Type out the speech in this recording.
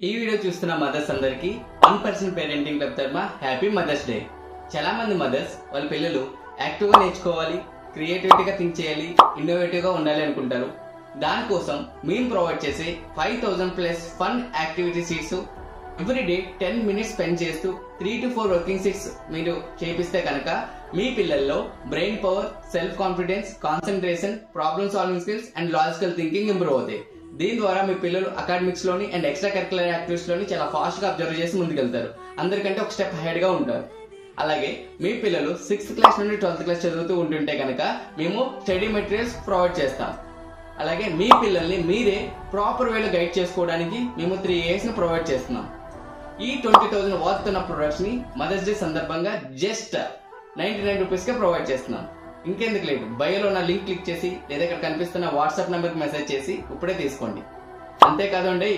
ఈ వీడియో చూస్తున్న మదర్స్ అందరికి 1% పేరెంటింగ్ క్లబ్ తరఫున హ్యాపీ మదర్స్ డే. చాలా మంది మదర్స్ వాళ్ళ పిల్లలు యాక్టివ్ గా నేర్చుకోవాలి, క్రియేటివిటీగా థింక్ చేయాలి, ఇన్నోవేటివ్ గా ఉండాలి అనుకుంటారు. దానికోసం మేము ప్రొవైడ్ చేసే 5000+ fun activity seats everyday 10 minutes spend చేస్తూ 3 to 4 వర్కింగ్ సీట్స్ మీరు చేపిస్తే కనుక మీ పిల్లల్లో brain power, self confidence, concentration, problem solving skills and logical thinking improve అవుతాయి. దీని ద్వారా మీ పిల్లలు అకాడమిక్స్ లోని అండ్ ఎక్స్ట్రా కరికులర్ యాక్టివిటీస్ లోని చాలా ఫాస్ట్ గా అబ్జర్వ్ చేసి ముందుకెళ్తారు. అందరికంటే ఒక స్టెప్ హెడ్ గా ఉంటారు. అలాగే మీ పిల్లలు 6th క్లాస్ నుండి 12th క్లాస్ చదువుతూ ఉంటుంటే కనుక మేము స్టడీ మెటీరియల్స్ ప్రొవైడ్ చేస్తాం. అలాగే మీ పిల్లల్ని మీరే ప్రాపర్ వేలో గైడ్ చేసుకోవడానికి మేము 3 years ని ప్రొవైడ్ చేస్తున్నాం. ఈ 20,000 వాత్ ఉన్న ప్రొడక్ట్స్ ని మదర్స్ డే సందర్భంగా జస్ట్ 99 రూపీస్ కే ప్రొవైడ్ చేస్తున్నాం. ఇంకెందుకు లేదు, బయోలో ఉన్న లింక్ క్లిక్ చేసి లేదా ఇక్కడ కనిపిస్తున్న వాట్సాప్ నెంబర్ కి మెసేజ్ చేసి ఇప్పుడే తీసుకోండి. అంతేకాదండి,